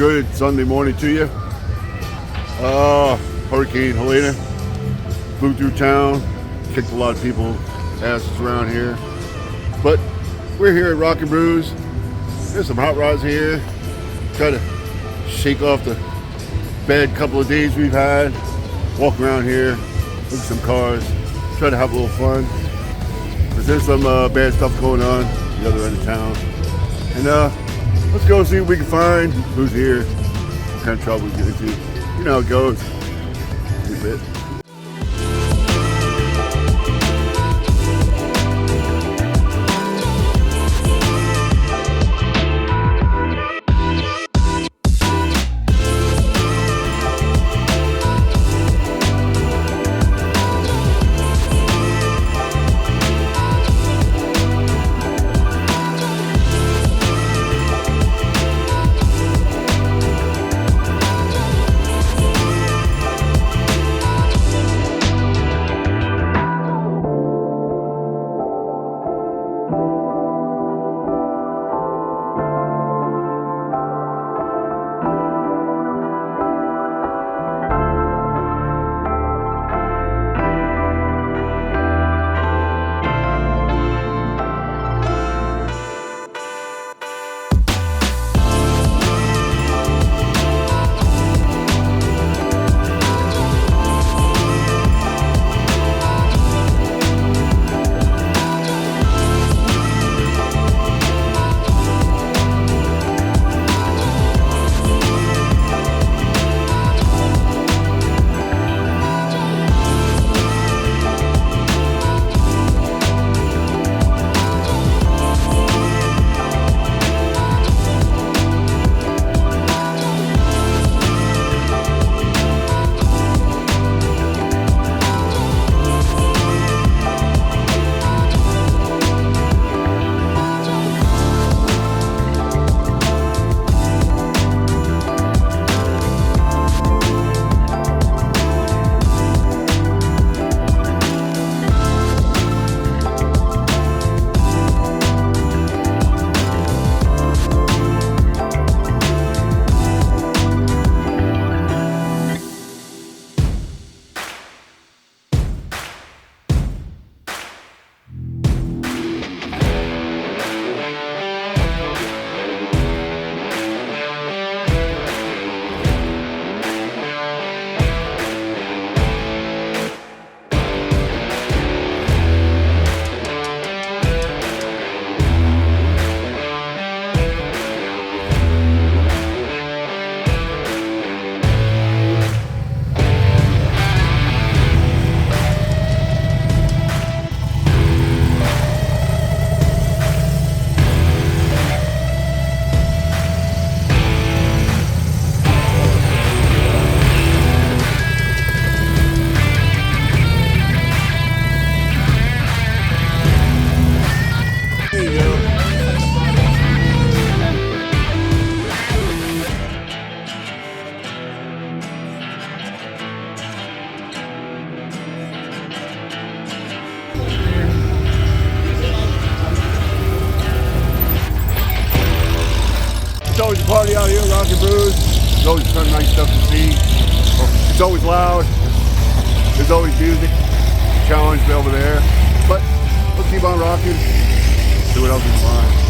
Good Sunday morning to you. Hurricane Helene flew through town, kicked a lot of people's asses around here. But we're here at Rock Brews. There's some hot rods here. Try to shake off the bad couple of days we've had. Walk around here, look at some cars, try to have a little fun. But there's some bad stuff going on the other end of town. And let's go see what we can find. Who's here? What kind of trouble we get into. You know how it goes. See you in a bit. It's always a party out here, Rock Brews. There's always some nice stuff to see. It's always loud. There's always music. Challenge over there. But let's keep on rocking. See what else we can find.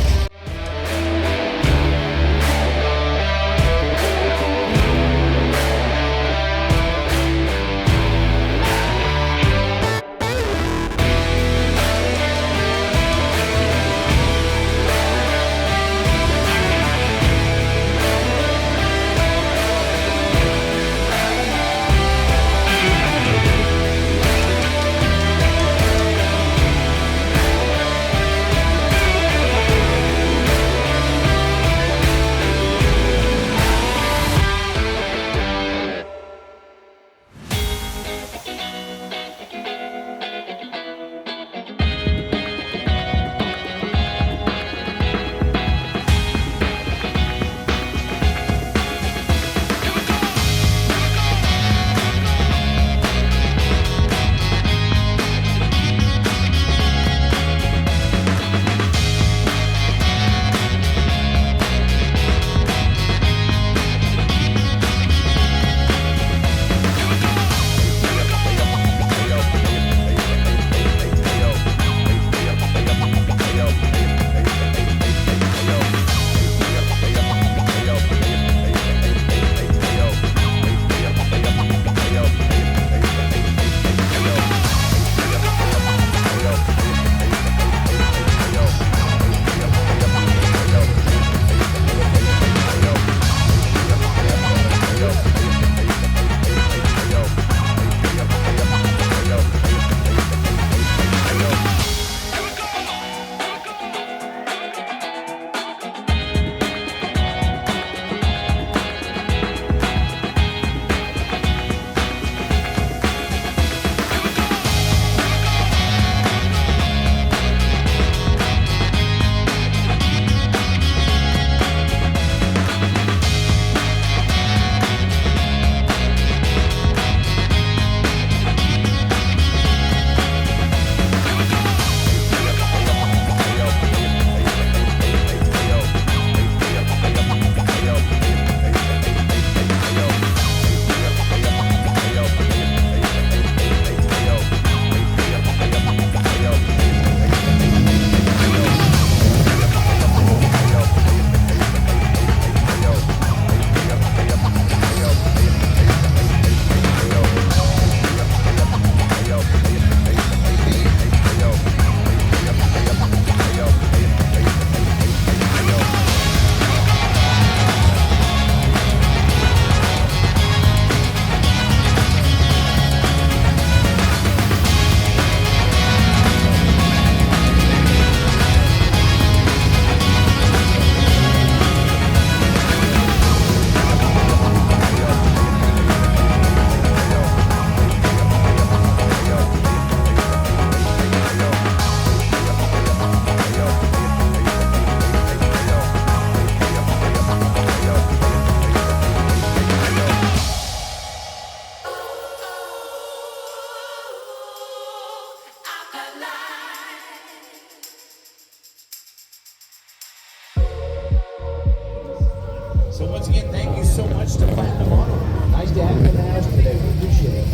once again, thank you so much to Platinum Auto. Nice to have you in the house today. We appreciate it.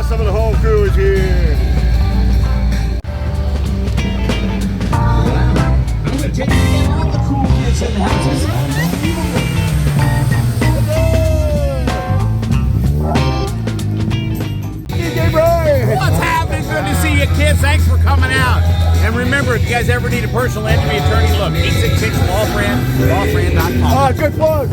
Some of the whole crew is here. I'm going to take you to all the cool kids in the houses. DJ Brian! What's happening? Good to see you, kids. Thanks for coming out. And remember, if you guys ever need a personal injury attorney, look, 866-LawFriend.com. Ah, good plug!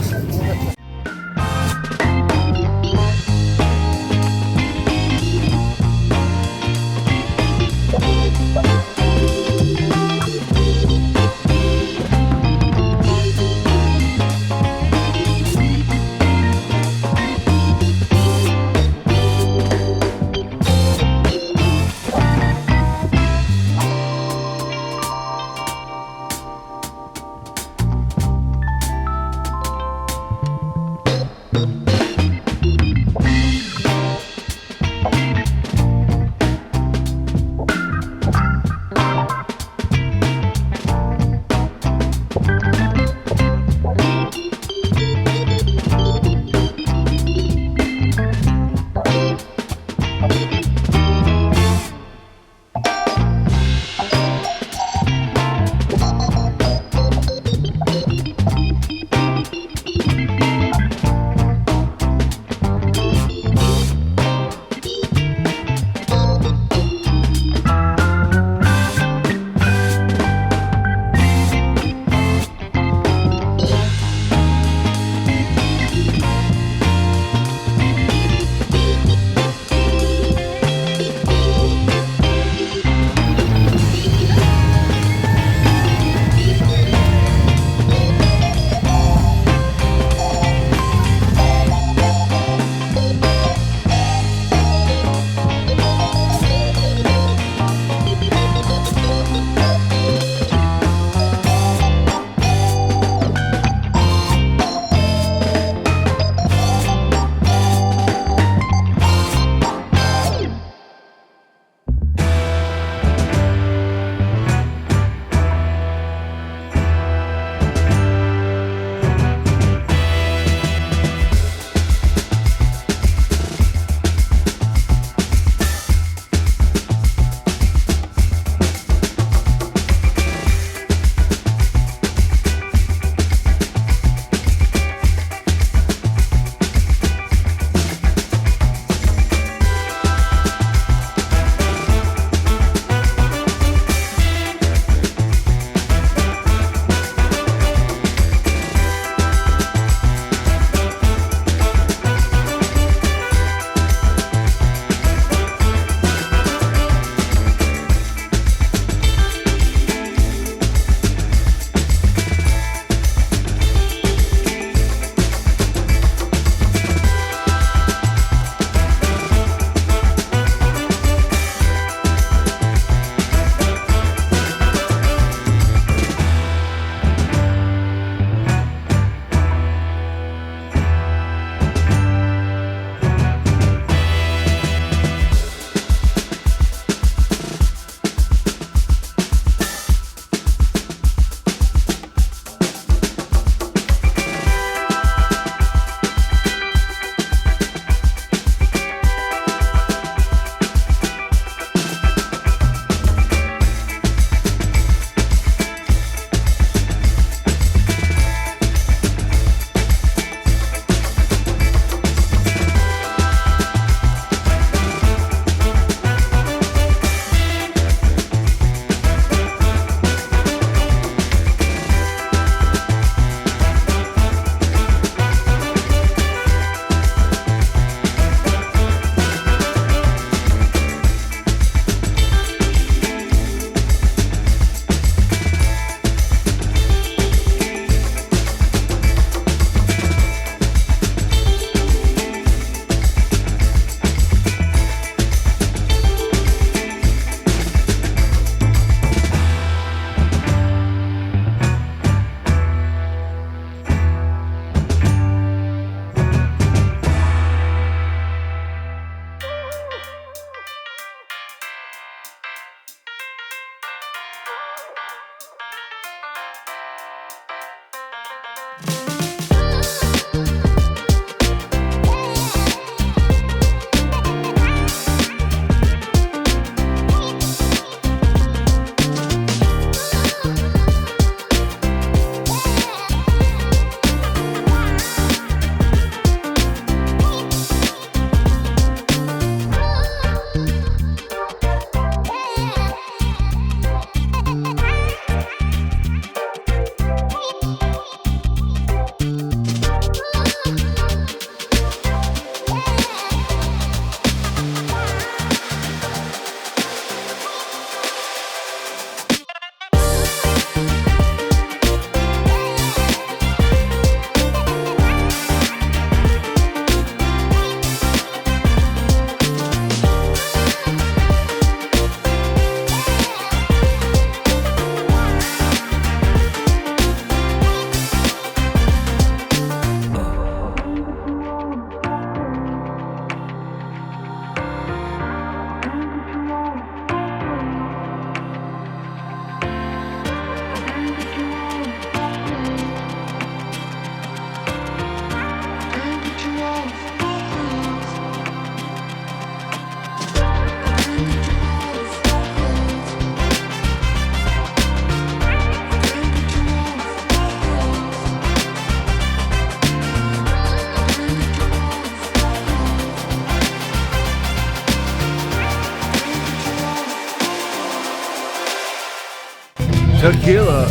Tequila.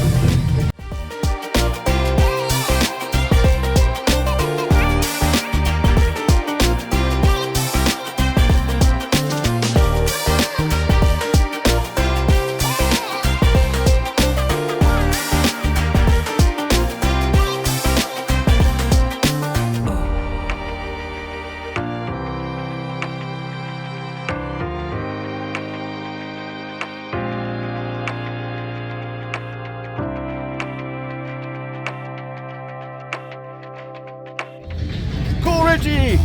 Cool Richie!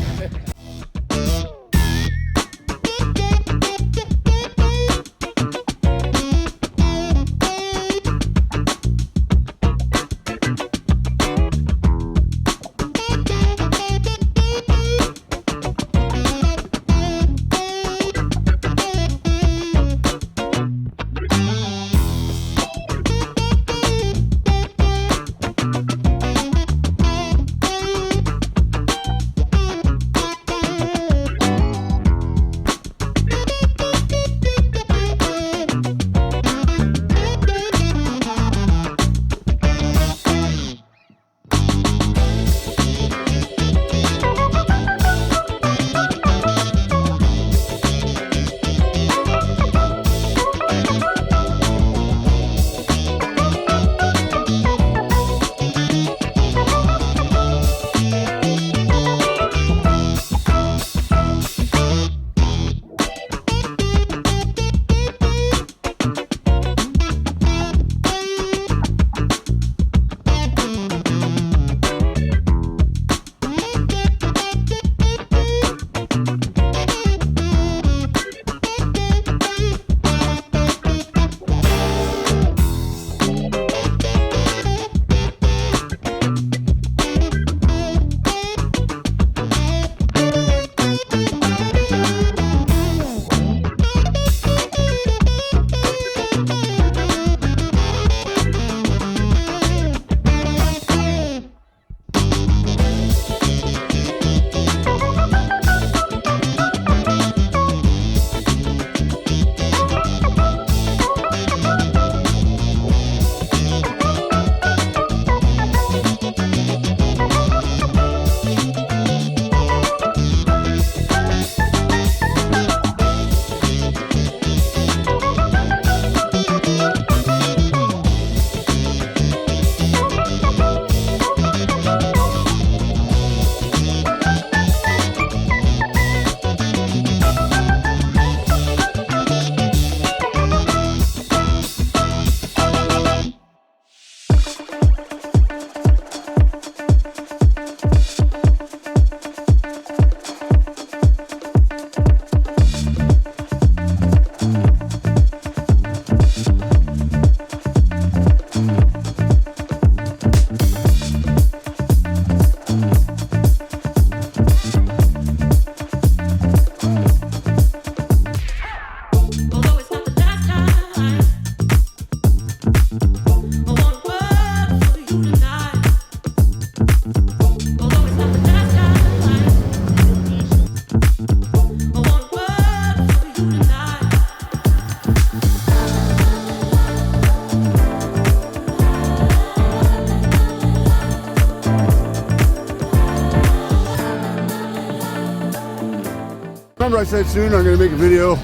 Remember I said soon I'm gonna make a video.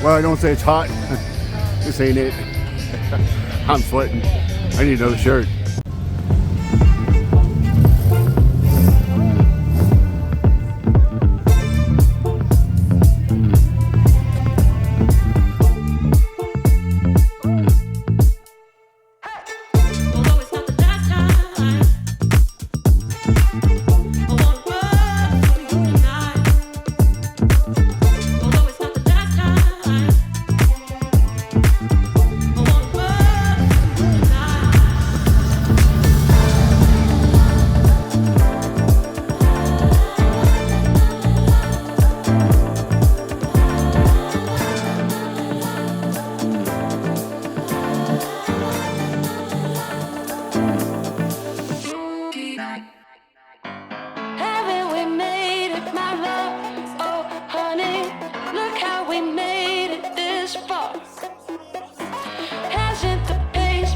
Well, I don't say it's hot. This ain't it. I'm sweating. I need another shirt. Hasn't the pace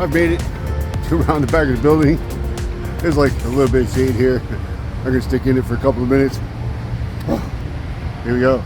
I've made it to around the back of the building. There's like a little bit of shade here. I'm gonna stick in it for a couple of minutes. Here we go.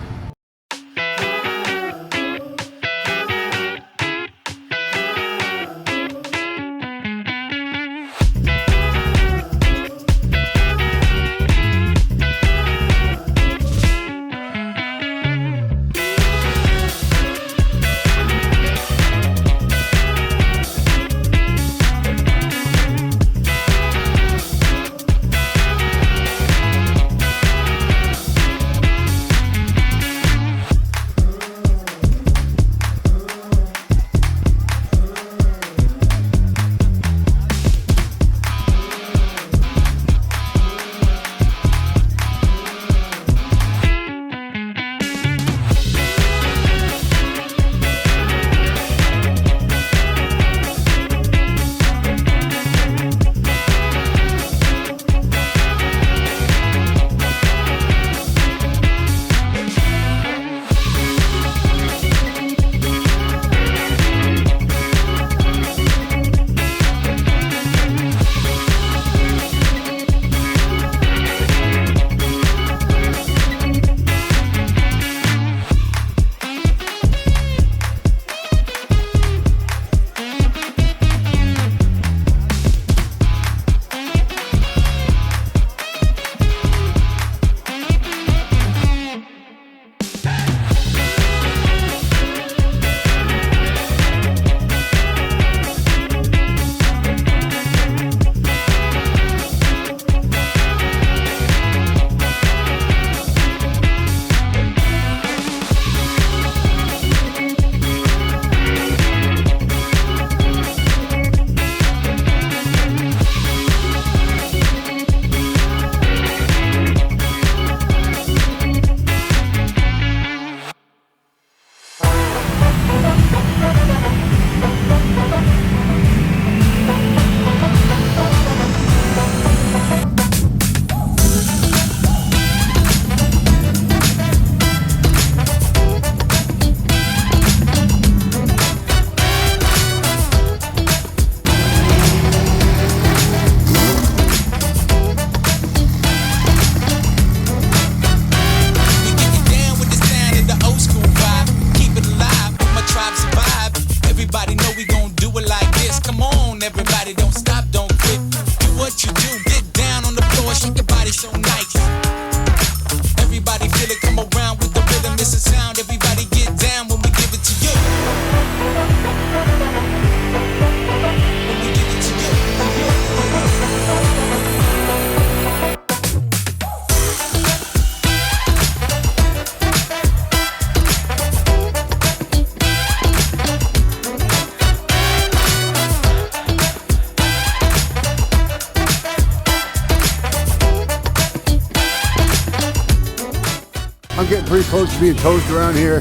I'm getting pretty close to being toast around here.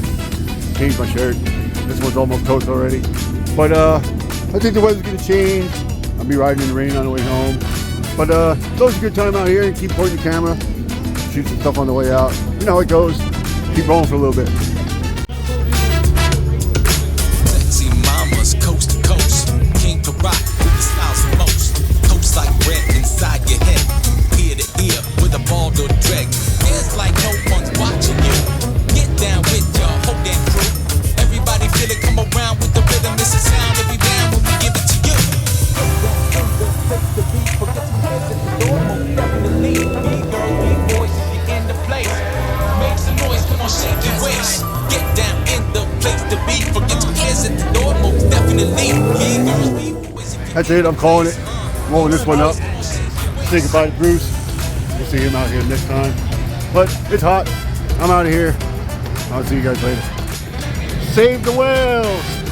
Changed my shirt. This one's almost toast already. But I think the weather's gonna change. I'll be riding in the rain on the way home. But it's always a good time out here and keep pointing the camera. Shoot some stuff on the way out. You know how it goes. Keep rolling for a little bit. Sexy mamas coast to coast. King to rock with the styles the most. Toast like bread inside your head. Ear to ear with a ball or drag. It's like no one's watching you. Get down with your whole damn crew. Everybody feel it, come around with the rhythm. It's a sound every down when we give it to you. Make some noise, come on, shake your waist. Get down in the place to be. Forget your cares at the door, most definitely. That's it, I'm calling it. Rolling this one up. Say goodbye to Bruce. We'll see him out here next time. But it's hot. I'm out of here. I'll see you guys later. Save the whales!